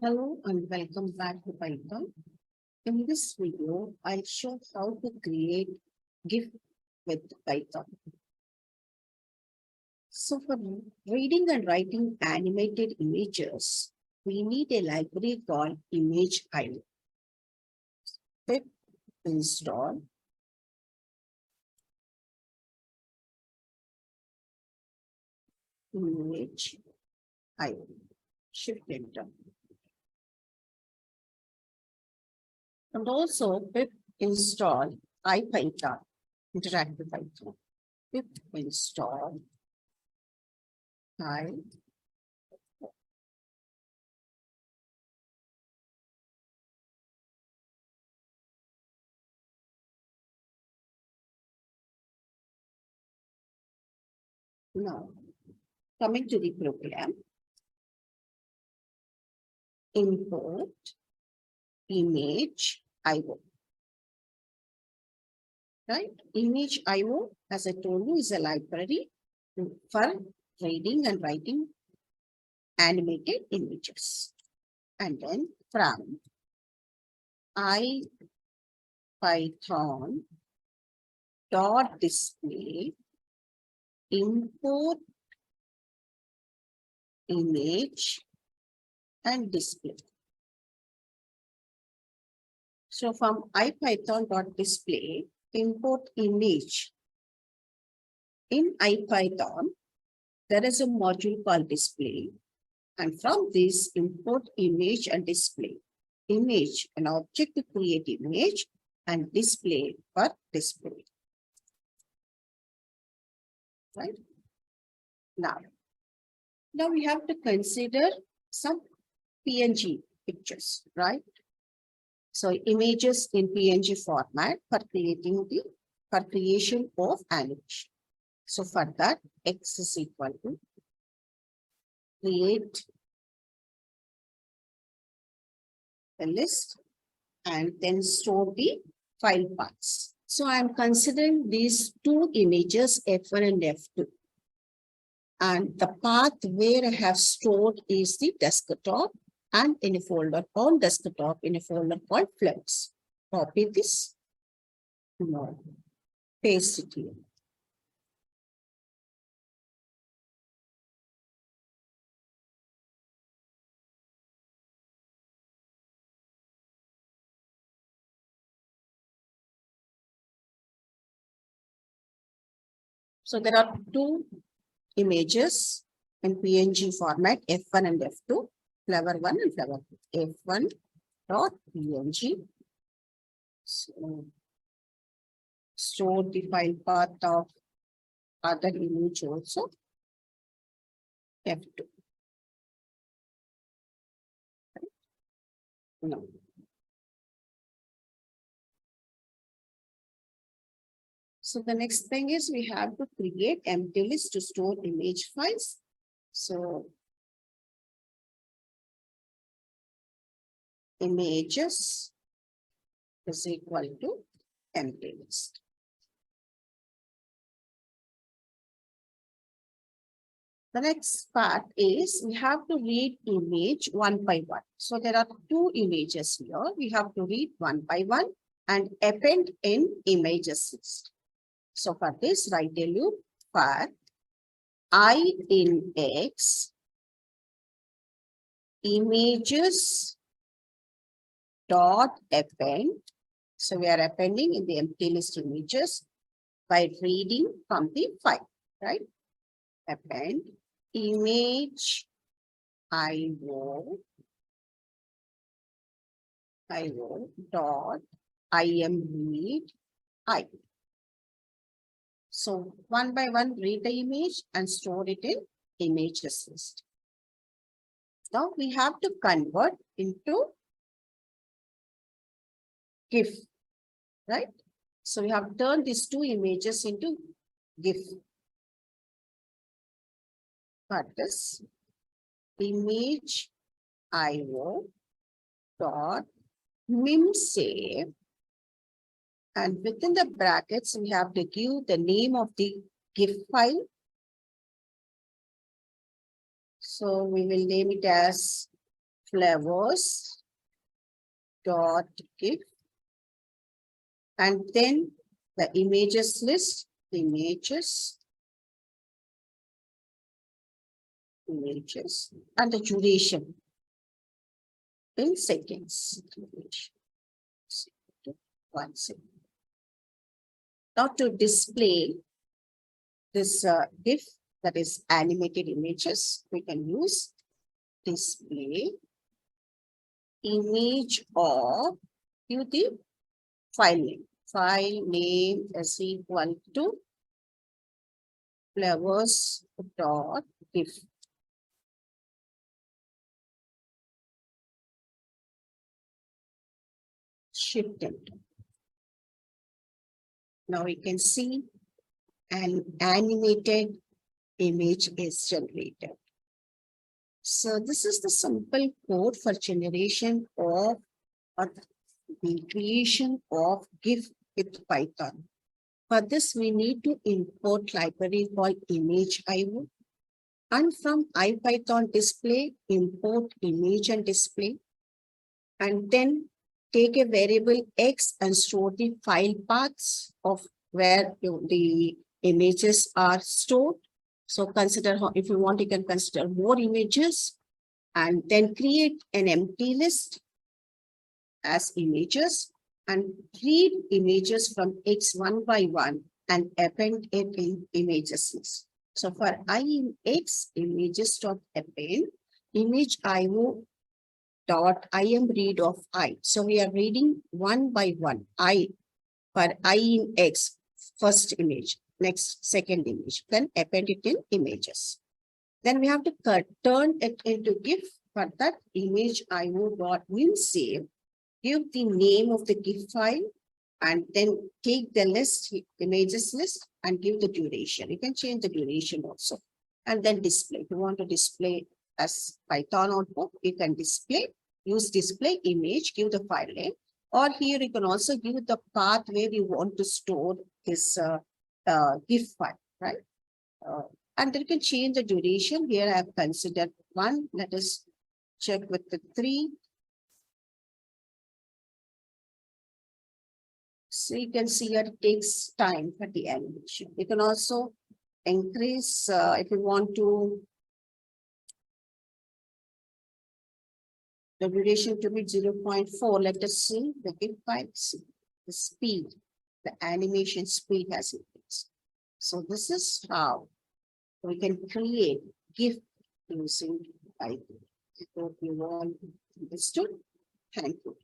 Hello and welcome back to Python. In this video, I'll show how to create GIF with Python. So for reading and writing animated images, we need a library called image.io. Pip install image.io. Shift enter. And also pip install IPython, interactive Python. Pip install I. Now, coming to the program, import image.io. Right? Image.io, as I told you, is a library for reading and writing animated images. And then from IPython.display import image and display. So from IPython.display import image. In IPython, there is a module called display. And from this, import image and display. Image, an object to create image, and display for display. Right? Now we have to consider some PNG pictures, right? So images in PNG format for creation of animation. So for that, X is equal to create a list and then store the file paths. So I'm considering these two images, F1 and F2. And the path where I have stored is the desktop and in a folder on desktop in a folder called Flex. Copy this, paste it here. So there are two images in PNG format, F1 and F2, Flavor 1 and Flavor 2. F1.png. So store the file path of other image also, F2. No. So the next thing is we have to create empty list to store image files. So images is equal to empty list. The next part is we have to read image one by one. So there are two images here. We have to read one by one and append in images list. So for this, write a loop for I in X images dot append. So we are appending in the empty list images by reading from the file, right? Append image IO dot imread I. So one by one, read the image and store it in images list. Now we have to convert into GIF, right? So we have turned these two images into GIF. For this, image IO dot mimsave, and within the brackets we have to give the name of the GIF file. So we will name it as flowers dot GIF, and then the images list, images, and the duration in seconds. 1 second. Now to display this GIF, that is animated images, we can use display image of the file name. File name is equal to flowers dot GIF. Shift enter. Now we can see an animated image is generated. So this is the simple code for generation of or the creation of GIF with Python. For this, we need to import library called image.io, and from IPython display, import image and display, and then take a variable X and store the file paths of where the images are stored. So consider how, if you want, you can consider more images, and then create an empty list as images and read images from X one by one and append it in images list. So for I in X, images dot append image.io dot im read of I. So we are reading one by one. I for I in X, first image, next second image, then append it in images. Then we have to turn it into GIF. For that, image.io dot min save, give the name of the GIF file, and then take the list, images list, and give the duration. You can change the duration also, and then display. If you want to display as Python output, you can display, use display image, give the file name, or here you can also give the path where you want to store this GIF file, right? And then you can change the duration. Here I have considered 1. Let us check with the 3. So you can see here it takes time for the animation. You can also increase if you want to the duration to be 0.4. Let us see the GIF files, the speed, the animation speed has increased. So this is how we can create GIF using Python. I hope you all understood. Thank you.